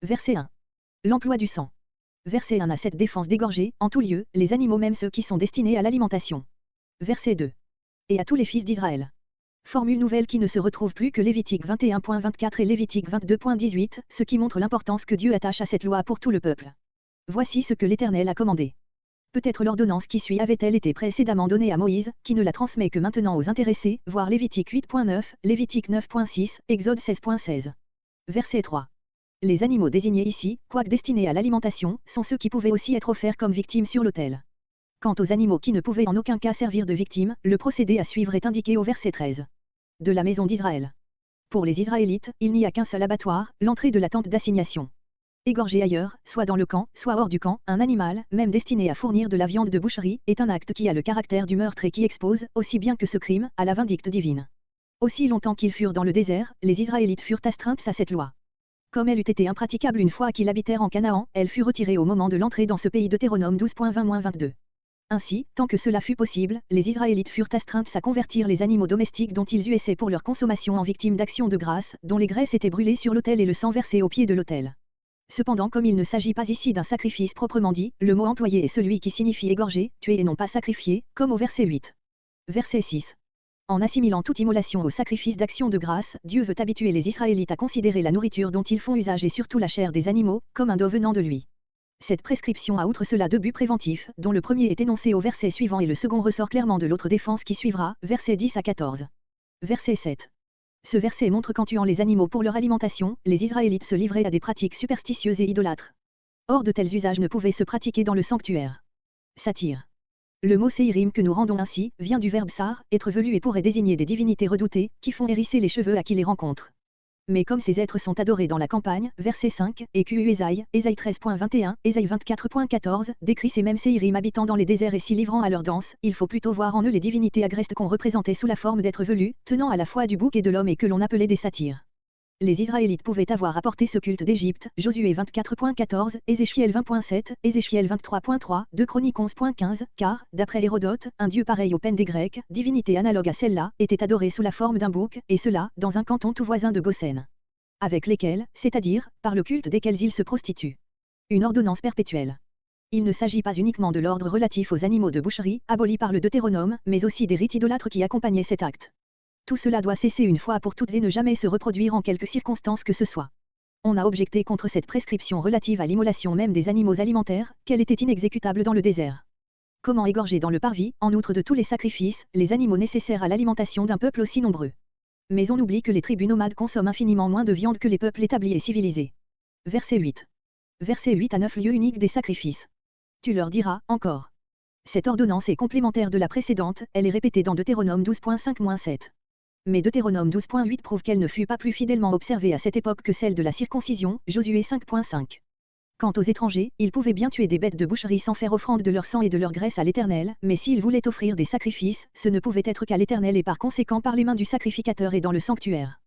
Verset 1. L'emploi du sang. Verset 1 à cette défense d'égorger, en tout lieu, les animaux même ceux qui sont destinés à l'alimentation. Verset 2. Et à tous les fils d'Israël. Formule nouvelle qui ne se retrouve plus que Lévitique 21.24 et Lévitique 22.18, ce qui montre l'importance que Dieu attache à cette loi pour tout le peuple. Voici ce que l'Éternel a commandé. Peut-être l'ordonnance qui suit avait-elle été précédemment donnée à Moïse, qui ne la transmet que maintenant aux intéressés, voir Lévitique 8.9, Lévitique 9.6, Exode 16.16. Verset 3. Les animaux désignés ici, quoique destinés à l'alimentation, sont ceux qui pouvaient aussi être offerts comme victimes sur l'autel. Quant aux animaux qui ne pouvaient en aucun cas servir de victimes, le procédé à suivre est indiqué au verset 13. De la maison d'Israël. Pour les Israélites, il n'y a qu'un seul abattoir, l'entrée de la tente d'assignation. Égorger ailleurs, soit dans le camp, soit hors du camp, un animal, même destiné à fournir de la viande de boucherie, est un acte qui a le caractère du meurtre et qui expose, aussi bien que ce crime, à la vindicte divine. Aussi longtemps qu'ils furent dans le désert, les Israélites furent astreints à cette loi. Comme elle eût été impraticable une fois qu'ils habitèrent en Canaan, elle fut retirée au moment de l'entrée dans ce pays. Deutéronome 12.20-22. Ainsi, tant que cela fut possible, les Israélites furent astreints à convertir les animaux domestiques dont ils usaient pour leur consommation en victimes d'actions de grâce, dont les graisses étaient brûlées sur l'autel et le sang versé au pied de l'autel. Cependant, comme il ne s'agit pas ici d'un sacrifice proprement dit, le mot employé est celui qui signifie égorger, tuer et non pas sacrifier, comme au verset 8. Verset 6. En assimilant toute immolation au sacrifice d'action de grâce, Dieu veut habituer les Israélites à considérer la nourriture dont ils font usage et surtout la chair des animaux, comme un don venant de lui. Cette prescription a outre cela deux buts préventifs, dont le premier est énoncé au verset suivant et le second ressort clairement de l'autre défense qui suivra, versets 10 à 14. Verset 7. Ce verset montre qu'en tuant les animaux pour leur alimentation, les Israélites se livraient à des pratiques superstitieuses et idolâtres. Or de tels usages ne pouvaient se pratiquer dans le sanctuaire. Satire. Le mot séirim que nous rendons ainsi, vient du verbe sar, être velu et pourrait désigner des divinités redoutées, qui font hérisser les cheveux à qui les rencontrent. Mais comme ces êtres sont adorés dans la campagne, verset 5, et Q. Ésaïe 13.21, Ésaïe 24.14, décrit ces mêmes séirim habitant dans les déserts et s'y livrant à leur danse, il faut plutôt voir en eux les divinités agrestes qu'on représentait sous la forme d'êtres velus, tenant à la fois du bouc et de l'homme et que l'on appelait des satyres. Les Israélites pouvaient avoir apporté ce culte d'Égypte, Josué 24.14, Ézéchiel 20.7, Ézéchiel 23.3, 2 Chroniques 11.15, car, d'après Hérodote, un dieu pareil aux peines des Grecs, divinité analogue à celle-là, était adoré sous la forme d'un bouc, et cela, dans un canton tout voisin de Gosen. Avec lesquels, c'est-à-dire, par le culte desquels ils se prostituent. Une ordonnance perpétuelle. Il ne s'agit pas uniquement de l'ordre relatif aux animaux de boucherie, aboli par le Deutéronome, mais aussi des rites idolâtres qui accompagnaient cet acte. Tout cela doit cesser une fois pour toutes et ne jamais se reproduire en quelque circonstance que ce soit. On a objecté contre cette prescription relative à l'immolation même des animaux alimentaires, qu'elle était inexécutable dans le désert. Comment égorger dans le parvis, en outre de tous les sacrifices, les animaux nécessaires à l'alimentation d'un peuple aussi nombreux? Mais on oublie que les tribus nomades consomment infiniment moins de viande que les peuples établis et civilisés. Verset 8. Verset 8 à 9 lieux uniques des sacrifices. Tu leur diras, encore. Cette ordonnance est complémentaire de la précédente, elle est répétée dans Deutéronome 12.5-7. Mais Deutéronome 12.8 prouve qu'elle ne fut pas plus fidèlement observée à cette époque que celle de la circoncision, Josué 5.5. Quant aux étrangers, ils pouvaient bien tuer des bêtes de boucherie sans faire offrande de leur sang et de leur graisse à l'Éternel, mais s'ils voulaient offrir des sacrifices, ce ne pouvait être qu'à l'Éternel et par conséquent par les mains du sacrificateur et dans le sanctuaire.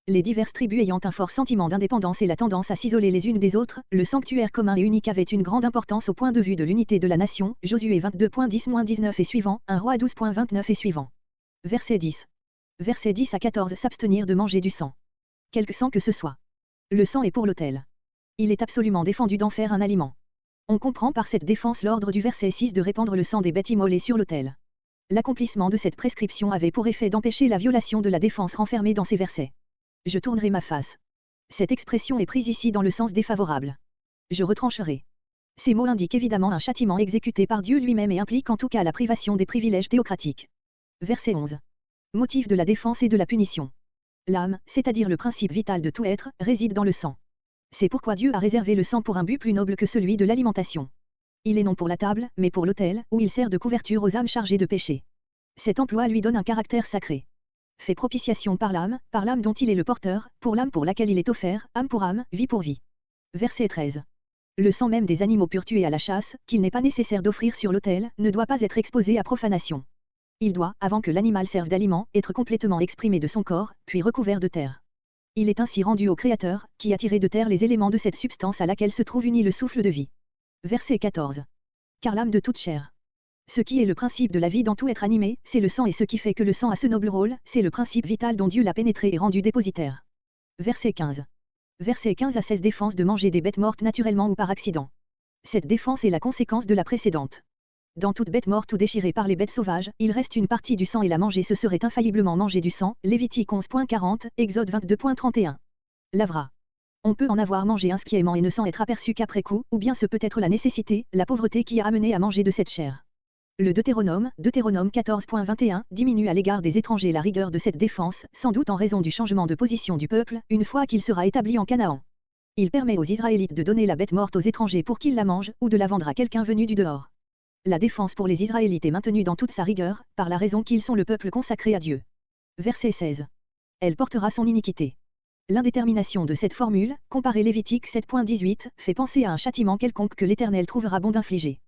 Les diverses tribus ayant un fort sentiment d'indépendance et la tendance à s'isoler les unes des autres, le sanctuaire commun et unique avait une grande importance au point de vue de l'unité de la nation, Josué 22.10-19 et suivant, 1 Roi 12.29 et suivant. Verset 10. Verset 10 à 14 s'abstenir de manger du sang. Quelque sang que ce soit. Le sang est pour l'autel. Il est absolument défendu d'en faire un aliment. On comprend par cette défense l'ordre du verset 6 de répandre le sang des bêtes immolées sur l'autel. L'accomplissement de cette prescription avait pour effet d'empêcher la violation de la défense renfermée dans ces versets. Je tournerai ma face. Cette expression est prise ici dans le sens défavorable. Je retrancherai. Ces mots indiquent évidemment un châtiment exécuté par Dieu lui-même et impliquent en tout cas la privation des privilèges théocratiques. Verset 11. Motif de la défense et de la punition. L'âme, c'est-à-dire le principe vital de tout être, réside dans le sang. C'est pourquoi Dieu a réservé le sang pour un but plus noble que celui de l'alimentation. Il est non pour la table, mais pour l'autel, où il sert de couverture aux âmes chargées de péché. Cet emploi lui donne un caractère sacré. Fait propitiation par l'âme dont il est le porteur, pour l'âme pour laquelle il est offert, âme pour âme, vie pour vie. Verset 13. Le sang même des animaux purs tués à la chasse, qu'il n'est pas nécessaire d'offrir sur l'autel, ne doit pas être exposé à profanation. Il doit, avant que l'animal serve d'aliment, être complètement exprimé de son corps, puis recouvert de terre. Il est ainsi rendu au Créateur, qui a tiré de terre les éléments de cette substance à laquelle se trouve uni le souffle de vie. Verset 14. Car l'âme de toute chair. Ce qui est le principe de la vie dans tout être animé, c'est le sang et ce qui fait que le sang a ce noble rôle, c'est le principe vital dont Dieu l'a pénétré et rendu dépositaire. Verset 15. Versets 15 à 16 Défense de manger des bêtes mortes naturellement ou par accident. Cette défense est la conséquence de la précédente. Dans toute bête morte ou déchirée par les bêtes sauvages, il reste une partie du sang et la manger ce serait infailliblement manger du sang, Lévitique 11.40, Exode 22.31. Lavra. On peut en avoir mangé insquiément et ne s'en être aperçu qu'après coup, ou bien ce peut être la nécessité, la pauvreté qui a amené à manger de cette chair. Le Deutéronome 14.21, diminue à l'égard des étrangers la rigueur de cette défense, sans doute en raison du changement de position du peuple, une fois qu'il sera établi en Canaan. Il permet aux Israélites de donner la bête morte aux étrangers pour qu'ils la mangent, ou de la vendre à quelqu'un venu du dehors. La défense pour les Israélites est maintenue dans toute sa rigueur, par la raison qu'ils sont le peuple consacré à Dieu. Verset 16. Elle portera son iniquité. L'indétermination de cette formule, comparée Lévitique 7.18, fait penser à un châtiment quelconque que l'Éternel trouvera bon d'infliger.